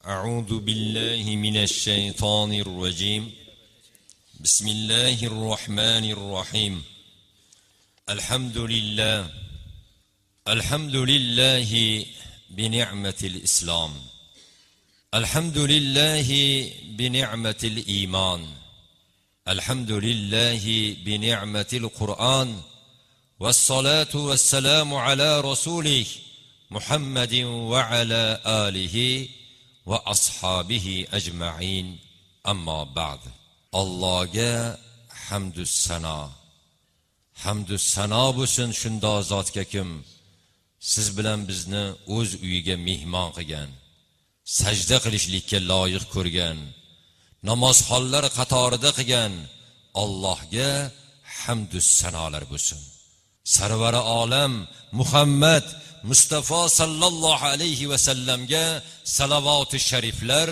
أعوذ بالله من الشيطان الرجيم. بسم الله الرحمن الرحيم. الحمد لله بنعمة الإسلام. الحمد لله بنعمة الإيمان. الحمد لله بنعمة القرآن. والصلاة والسلام على رسوله محمد وعلى آله وأصحابه أجمعين. أما بعد. Allohga hamdu sano bo'lsin shunda zotga kim siz bilan bizni o'z uyiga mehmon qilgan, sajda qilishlikka loyiq ko'rgan, namozxonlar qatorida qilgan Allohga hamdu sanolar bo'lsin. Sarvari olam Muhammad Mustafa sallallohu alayhi va sallamga salavot shariflar,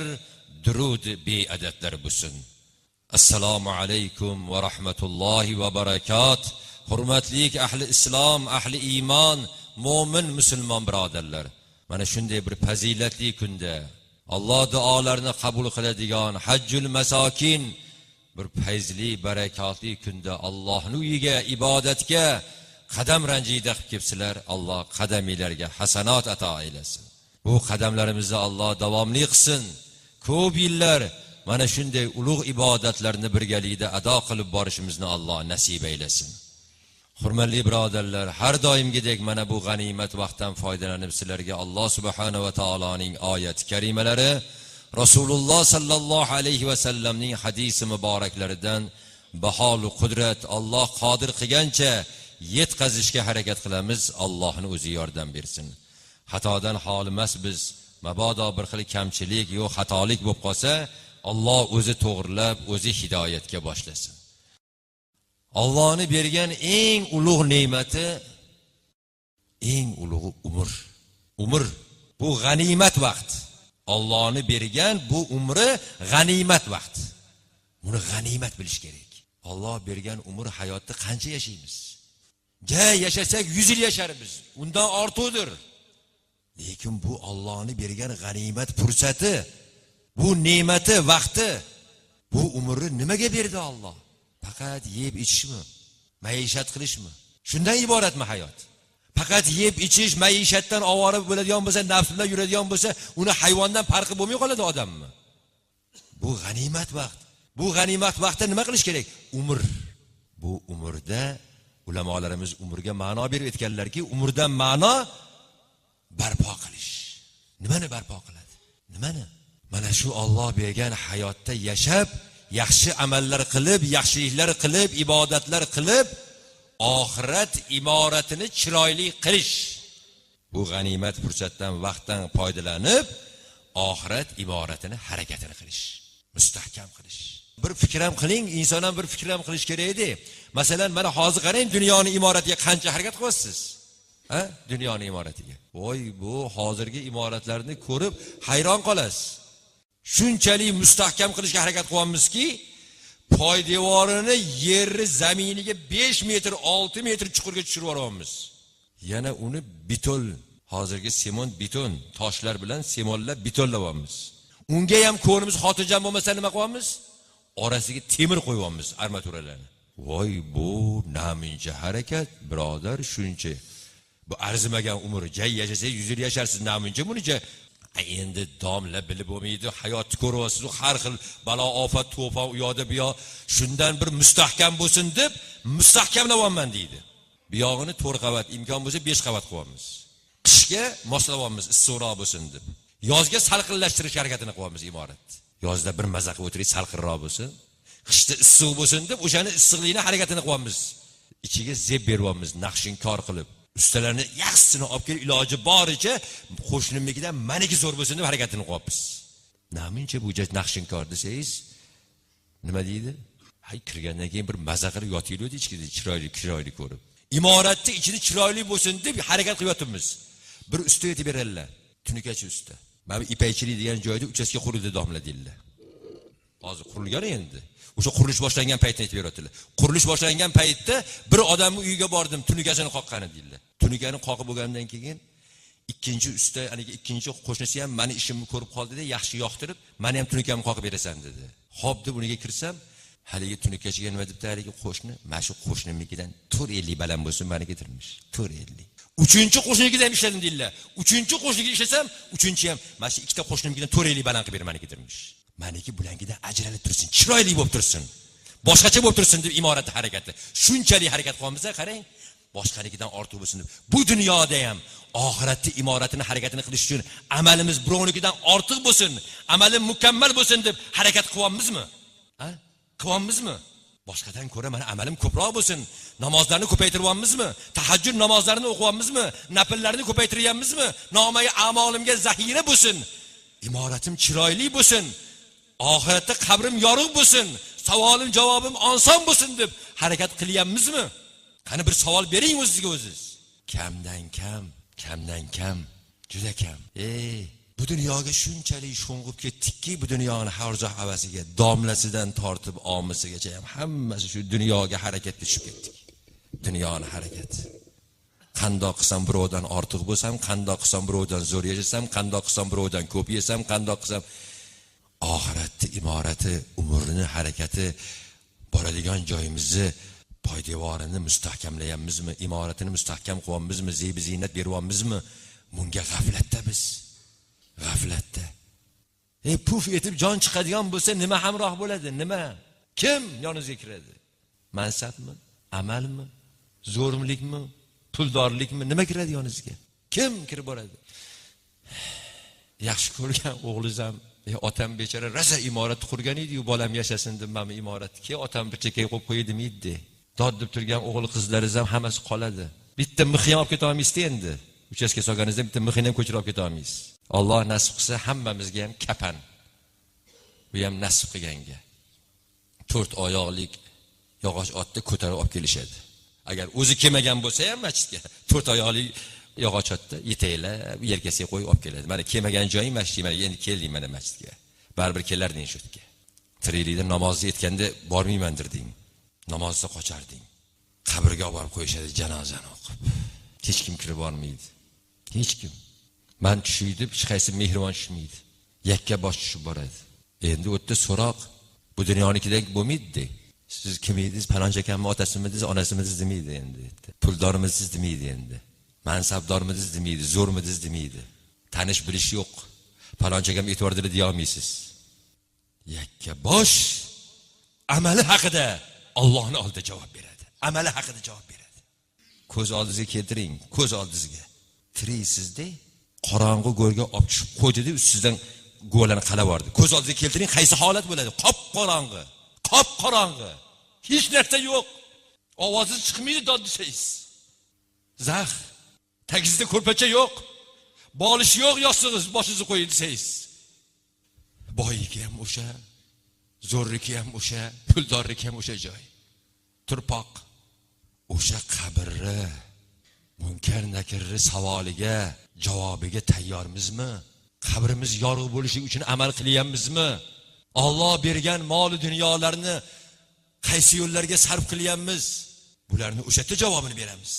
durud beadadlar bo'lsin. Assalomu alaykum va rahmatullohi va barakat. Hurmatli ahli islom, ahli iymon, mo'min musulmon birodarlar. Mana shunday bir fazilatli kunda Alloh duolarni qabul qiladigan hajjul masokin bir fayzli, barakatli kunda Allohning uyiga ibodatga qadam ranjida qilib kelibsizlar. Alloh qadaminglarga hasanat ato aylasin. Bu qadamlarimizni Alloh davomli qilsin. Ko'p yillar mana shunday ulug' ibodatlarni birgalikda ado qilib borishimizni Alloh nasib aylasin. Hurmatli birodarlar, har doimgidek mana bu g'animat vaqtdan foydalanib sizlarga Alloh subhanahu va taoloning oyat karimalari, Rasululloh sallallohu alayhi va sallamning hadisi muboraklaridan bahol qudrat Alloh qodir qilgancha yetkazishga harakat qilamiz. Allohning o'zi yordam bersin. Xatodan xoli emas biz. Mabodo bir xil kamchilik yo xatolik bo'lib qolsa, Alloh o'zi to'g'rilab, o'zi hidoyatga boshlasin. Allohning bergan eng ulug' ne'mati, eng ulug' umr. Bu g'animat vaqt. Allohning bergan bu umri g'animat vaqt. Buni g'animat bilish kerak. Alloh bergan umr hayotda qancha yashaymiz? Yashasak 100 yil yasharmiz. Undan ortiqdir. Lekin bu Allohning bergan g'animat fursati, bu ne'mati, vaqti. Bu umrni nimaga berdi Alloh? Faqat yeb ichishmi? Maishat qilishmi? Shundan iboratmi hayot? Faqat yeb ichish, maishatdan ovora bo'ladigan bo'lsa, nafs bilan yuradigan bo'lsa, uni hayvondan farqi bo'lmay qoladi odammi? Bu g'animat vaqt. Bu g'animat vaqtda nima qilish kerak? Umr. Bu umrda ulamolarimiz umrga ma'no berib aytganlarki, umrdan ma'no barpo qilish. Nimani barpo qiladi? Nimani? Mana shu Alloh bergan hayotda yashab, yaxshi amallar qilib, yaxshiliklar qilib, ibodatlar qilib, oxirat imoratini chiroyli qilish. Bu g'animat fursatdan, vaqtdan foydalanib, oxirat imoratini harakatini qilish, mustahkam qilish. Bir fikr ham qiling, inson ham bir fikr ham qilish kerak edi. Masalan, mana hozir qarang, dunyoning imoratiga qancha harakat qilyapsiz? Dunyoning imoratiga. Voy, bu hozirgi imoratlarni ko'rib hayron qolasiz. Shunchalik mustahkam qilishga harakat qilyapmizki, poydevorini yerni zaminiga 5 metr, 6 metr chuqurga tushirib yuryapmiz. Yana uni beton, hozirgi semont beton toshlar bilan semonlab betonlayapmiz. Unga ham ko'rimiz xotirjam bo'lmasa nima qilyapmiz? Orasiga temir qo'yyapmiz, armaturalarni. Voy, bu namuncha harakat, birodar, shuncha. Bu arzimagan umr, yashasa 100 yil yasharsiz, namuncha bunicha. Endi domla bilib bo'lmaydi, hayotni ko'ryapsiz, har xil balo, ofat, to'fon u yoqda bu yoq. Shundan bir mustahkam bo'lsin deb mustahkamlayapman deydi. Bu yog'ini 4 qavat, imkon bo'lsa 5 qavat qo'yamiz. Qishga moslayapmiz, issiqroq bo'lsin deb. Yozga salqinlashtirish harakatini qilyapmiz imorat. Yozda bir maza qilib o'tirib salqinroq bo'lsin, qishda issiq bo'lsin deb o'shani issiqlikni harakatini qilyapmiz. Ichiga zeb beryapmiz, naqshinkor qilib. Ustalarni yaxshisini olib kelib iloji boricha qo'shnimnikidan meniki zo'r bo'lsin deb harakatini qilyapmiz. Namuncha bu naqshinkor desangiz, nima deydi? Hay, kirgandan keyin bir maza qilib yotinglar ichkida chiroyli ko'rib. Imoratning ichida chiroyli bo'lsin deb harakat qilyapmiz. Bir usta aytib beradilar, tunikachi usta. Mana ipakchilik degan joyda uchastka qurildi domla deydilar. Hozir qurilgan endi. O'sha qurilish boshlangan paytni aytib beradilar. Qurilish boshlangan paytda bir odamning uyiga bordim, tunikasini qoqqani deydilar. Tunikani qoqib bo'lgandan keyin ikkinchi usta, haligi ikkinchi qo'shnisi ham meni ishimni ko'rib qoldida, yaxshi yoqtirib, meni ham tunukamni qoqib berasan dedi. Xo'p deb uniga kirsam, haligi tunikachiga nima debdi haligi qo'shni? Mana shu qo'shnimnikidan 450 baland bo'lsin, meni getirmish. 450. Uchinchi qo'shnikidan ham ishladim deydilar. Uchinchi qo'shniga ishlasam, uchinchi ham mana shu ikkita qo'shnimnikidan 450 baland qilib meni getirmish. Meniki bulangidan ajralib tursin, chiroyli bo'lib tursin. Boshqacha bo'lib tursin deb imoratning harakati. Shunchalik harakat qilamiz-a, qarang. Boshqaligidan ortiq bo'lsin deb. Bu dunyoda ham oxiratning imoratini harakatini qilish uchun amalimiz birovnikidan ortiq bo'lsin, amalim mukammal bo'lsin deb harakat qilyapmizmi? Ha? Qilyapmizmi? Boshqadan ko'ra mana amalim ko'proq bo'lsin. Namozlarni ko'paytiryapmizmi? Tahajjud namozlarini o'qiyapmizmi? Nafillarni ko'paytiryapmizmi? Nomai a'molimga zaxira bo'lsin. Imoratim chiroyli bo'lsin. Oxiratda qabrim yorug' bo'lsin. Savolim javobim oson bo'lsin deb harakat qilyapmizmi? Qani bir savol bering o'zingizga o'zingiz. Kamdan kam, juda kam. Bu dunyoga shunchalik sho'ng'ib ketdikki, bu dunyoning harzo havasiga, domlasidan tortib omisigacha ham hammasi shu dunyoga harakatga tushib ketdik. Dunyoning harakati. Qandoq qilsam birovdan ortiq bo'lsam, qandoq qilsam birovdan zo'r yashasam, qandoq qilsam birovdan ko'p yesam, qandoq qilsam oxiratning imorati, umrning harakati, boradigan joyimizni poydevorini mustahkamlayapmizmi, imoratini mustahkam qilyapmizmi, ziybi ziynat beryapmizmi? Bunga g'aflatda biz. G'aflatda. Puf etib jon chiqadigan bo'lsa nima hamroh bo'ladi? Nima? Kim yoningizga kiradi? Mansabmi? Amalmi? Zo'rmlikmi? Puldorlikmi? Nima kiradi yoningizga? Kim kirib boradi? Yaxshi ko'rgan o'g'lizam, otam bechora raza imorat qurgan edi-yu, bolam yashasin deb mana imoratga otam bir chekkaga qo'yib qo'ydimi edi. Dod deb turgan o'g'il qizlaringiz ham hammasi qoladi. Bitta mixni olib keta olmaysiz endi. Uchastka solganingizda bitta mixni ham ko'chirib olib keta olmaysiz. Alloh nasib qilsa hammamizga ham kapan. Bu ham nasib qilganga. 4 oyoqlik yog'och otni ko'tarib olib kelishadi. Agar o'zi kelmagan bo'lsa ham masjidga 4 oyoqli yog'och otni yetaklab yelkasiga qo'yib olib keladi. Mana kelmagan joying masjid, mana endi keldim mana masjidga. Baribir kelarding shu yerga. Tiriklikda namozni aytganda bormayman dirding. Namozda qocharding. Qabrga olib borib qo'yishadi janozani o'qib. Hech kim kirib bormaydi. Hech kim. Men tushiydi, hech qaysi mehribon tushmaydi. Yakka bosh tushib boradi. Endi o'tda so'roq bu dunyonikidek bo'lmaydi. Siz kim edingiz? Palonchi akamni otasimisiz, onasimisiz demaydi endi. Puldormisiz demaydi endi. Mansabdormisiz demaydi, zo'rmisiz demaydi. Tanish bilish yo'q. Palonchi akam e'tiborda deya olmaysiz. Yakka bosh amali haqida Allohning oldida javob beradi. Amali haqida javob beradi. Ko'z oldingizga keltiring, ko'z oldingizga. Tiriksizda qorong'i go'rga olib tushib qo'ydi-da, ustidan go'larni qalab bordi. Ko'z oldingizga keltiring, qaysi holat bo'ladi? Qop-qorong'i. Qop-qorong'i. Hech narsa yo'q. Ovozingiz chiqmaydi dod desangiz. Zax. Tagingizda ko'rpacha yo'q. Bolish yo'q, yostig'ingiz boshingizni qo'ying desangiz. Boylik ham o'sha, zo'rlik ham o'sha, puldorlik ham o'sha joy. Turpoq. O'sha qabrni munkar nakirli savoliga, javobiga tayyormizmi? Qabrimiz yorug' bo'lishi uchun amal qilyapmizmi? Alloh bergan mol dunyolarni qaysi yo'llarga sarf qilyapmiz? Bularni o'sha yerda javobini beramiz.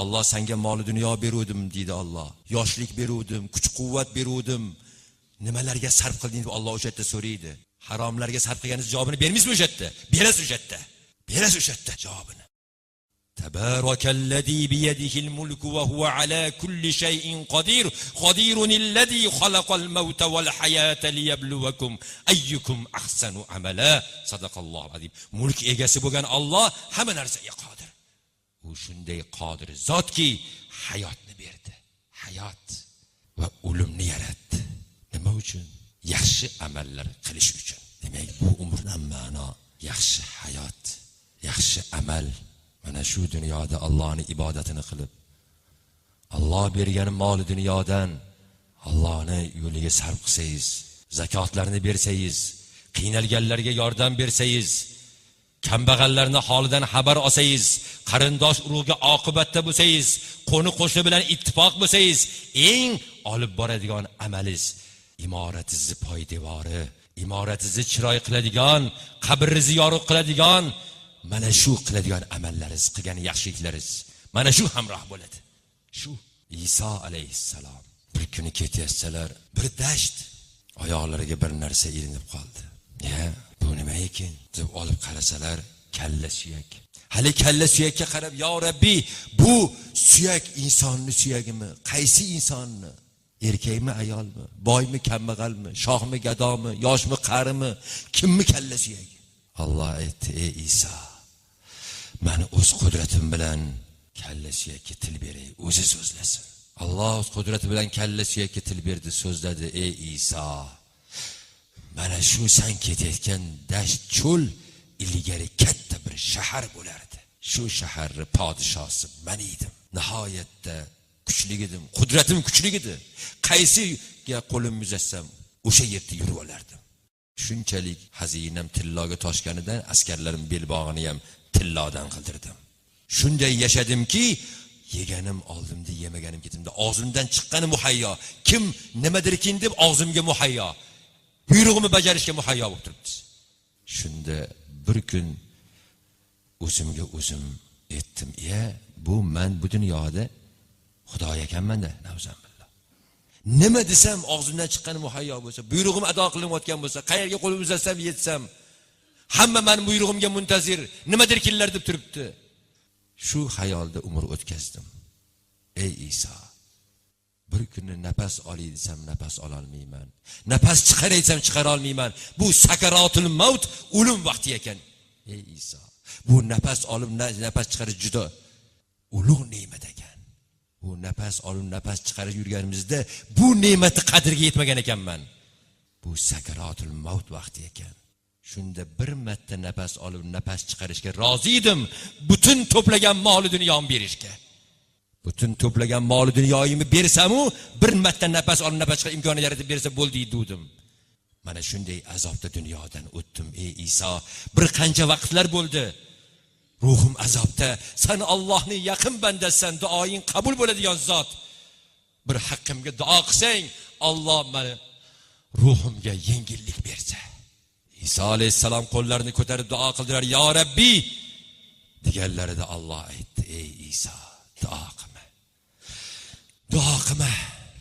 Alloh senga mol dunyo beruvdim deydi Alloh. Yoshlik beruvdim, kuch-quvvat beruvdim. Nimalarga sarf qilding deb Alloh o'sha yerda so'raydi. Haromlarga sarf qilganingiz javobini bermaysizmi o'sha yerda? Berasiz o'sha yerda. Berasiz o'sha yerda javobini. Tabarakallazi biyadihil mulku va huwa ala kulli shay'in qodir. Qodirunilladzi xalaqal mauta val hayata liyabluwakum ayyukum ahsanu amala. Sadaqallohu azim. Mulk egasi bo'lgan Alloh hamma narsaga qodir. U shunday qodir zotki hayotni berdi. Hayot va o'limni yaratdi. Nima uchun? Yaxshi amallar qilish uchun. Demak, bu umrdan ma'no yaxshi hayot, yaxshi amal. Mana shu dunyoda Allohning ibodatini qilib, Alloh bergan mol dunyodan Allohning yo'liga sarf qilsangiz, zakotlarni bersangiz, qiynalganlarga yordam bersangiz, kambag'allarning holidan xabar olsangiz, qarindosh urug'ga oqibatda bo'lsangiz, qo'ni qo'shni bilan ittifoq bo'lsangiz, eng olib boradigan amalingiz imoratingizni poydevori, imoratingizni chiroy qiladigan, qabringizni yorug' qiladigan, mana shu qiladigan amallaringiz, qilgan yaxshiliklaringiz, mana shu hamroh bo'ladi. Shu İsa aleyhissalom bir kuni ketayotsalar, bir dasht oyoqlariga bir narsa ilinib qoldi. Bu nima ekan deb olib qarasalar, kalla suyak. Hali kalla suyakka qarab, "Ya Rabbi, bu suyak insonni suyagimi? Qaysi insonni? Erkakmi, ayolmi? Boymi, kambag'almi? Shohmi, gadomi? Yoshmi, qarimi? Kimmi kalla suyagi?" Alloh aytdi: "Ey Isa, meni o'z qudratim bilan kalla suyakka til beray, o'zi so'zlasin." Alloh o'z qudrati bilan kalla suyakka til berdi, so'zladi: "Ey Isa, mana shu sen ketayotgan dasht cho'l ilgari katta bir shahar bo'lardi. Shu shaharning podshosi men edim. Nihoyatda kuchli edim, qudratim kuchli edi. Qaysiga qo'limni uzatsam, o'sha yerda yurib olardim. Shunchalik xazinam tilloga toshganidan askarlarim belbog'ini ham tillodan qildirdim. Shunday yashadimki, yeganim oldimda, yemaganim ketimda. Og'zimdan chiqqani muhayyo. Kim nimadirkin deb og'zimga muhayyo. Buyrug'imni bajarishga muhayyo bo'lib turibdi. Shunda bir kun o'zimga o'zim aytdim: bu men bu dunyoda Xudo ekanman-da, navzambillah. Nima desam og'zimdan chiqqani muhayyo bo'lsa, buyrug'im ado qilinayotgan bo'lsa, qayerga qo'lim uzatsam yetsam, hamma mening buyrug'imga muntazir, nimadirkinlar deb turibdi. Shu xayolda umr o'tkazdim. Ey Isa, bir kuni nafas olay desam nafas ola olmayman. Nafas chiqaray desam chiqara olmayman. Bu sakaratul maut, o'lim vaqti ekan. Ey Isa, bu nafas olib nafas chiqarish juda ulug' ne'mat ekan. Bu nafas olib nafas chiqarib yurganimizda bu ne'matni qadriga yetmagan ekanman. Bu sakaratul maut vaqti ekan. Shunda bir marta nafas olib nafas chiqarishga rozi edim, butun to'plagan mol dunyomni berishga. Butun to'plagan mol dunyoyimni bersam-u, bir marta nafas olib nafas chiqarish imkonini yaratib bersa bo'ldi dedim. Mana shunday azobda dunyodan o'tdim. Ey Isa, bir qancha vaqtlar bo'ldi. Ruhim azobda. Sen Allohning yaqin bandasisan, duoing qabul bo'ladigan zot. Bir haqqimga duo qilsang, Alloh meni ruhimga yengillik bersa. İsa aleyhissalom qo'llarini ko'tarib duo qildilar: "Ya Rabbi!" deganlarida Alloh aytdi: "Ey Isa, duo qilma. Duo qilma,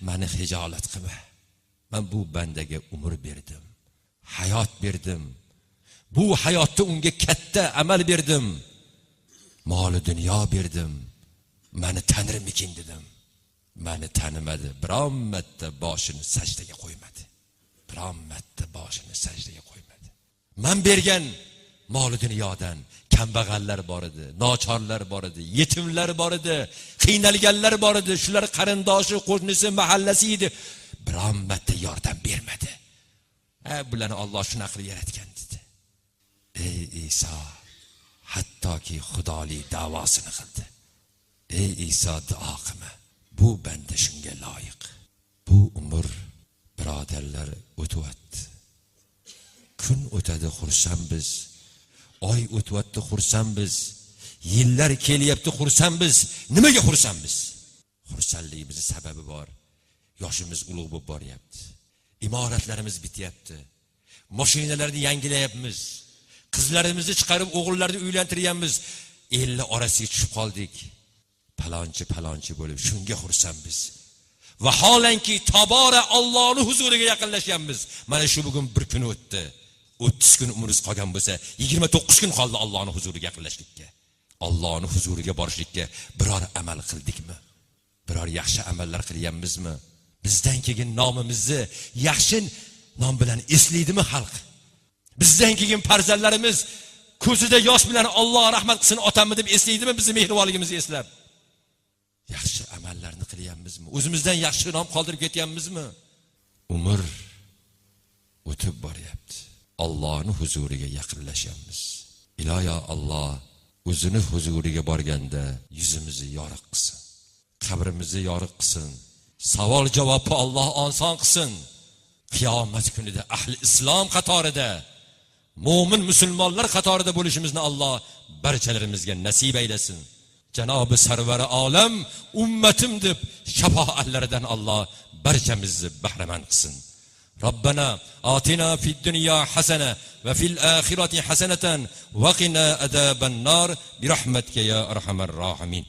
meni hijolat qilma. Men bu bandaga umr berdim, hayot berdim. Bu hayotda unga katta amal berdim. Mol dunyo berdim. Meni tanirmikin dedim. Meni tanimadi. Biron marta boshini sajdaga qo'ymadi. Biron marta boshini sajdaga qo'ymadi. Men bergan mol dunyodan kambag'allar bor edi, nochorlar bor edi, yetimlar bor edi, qiynalganlar bor edi. Shular qarindoshi, qo'shnisi, mahallasi edi. Biron marta yordam bermadi. Bularni Alloh shunaqa qilib yaratgan dedi. Ey Isa, hattoki xudolik da'vosini qildi. Ey Isa, duo qilma. Bu banda shunga loyiq. Bu umr birodarlar o'tyapti. Kun o'tadi, xursandmiz. Oy o'tyapti, xursandmiz. Yillar kelyapti, xursandmiz. Nimaga xursandmiz? Xursandligimizning sababi bor. Yoshimiz ulug' bo'lib boryapti. Imoratlarimiz bityapti. Mashinalarni yangilayapmiz. Qizlarimizni chiqarib o'g'illarni uylantiryapmiz. Ellar orasiga tushib qoldik. Palonchi bo'lib shunga xursandmiz. Vaholanki tobora Allohning huzuriga yaqinlashyapmiz. Mana shu bugun bir kun o'tdi. 30 kun umringiz qolgan bo'lsa, 29 kun qoldi Allohning huzuriga yaqinlashlikka. Allohning huzuriga borishlikka biror amal qildikmi? Biror yaxshi amallar qilyapmizmi? Bizdan keyin nomimizni yaxshi nom bilan eslaydimi xalq? Bizdan keyin farzandlarimiz ko'zida yosh bilan Alloh rahmat qilsin otamni deb eslaydimi bizni mehribonligimizni eslab? Yaxshi amallarni qilyapmizmi? O'zimizdan yaxshi nom qoldirib ketyapmizmi? Umr o'tib boryapti. Allohning huzuriga yaqinlashyapmiz. Iloyo Alloh o'zining huzuriga borganda yuzimizni yoriq qilsin. Qabrimizni yoriq qilsin. Savol javobni Alloh oson qilsin. Qiyomat kunida ahli islom qatorida, mo'min musulmonlar qatorida bo'lishimizni Alloh barchalarimizga nasib aylasin. Janobi sarvari olam ummatim deb shafoatlaridan Alloh barchamizni bahramand qilsin. Rabbana atina fid dunya hasana va fil akhirati hasanatan va qina azaban nar bi rahmatika ya arhamar rohimin.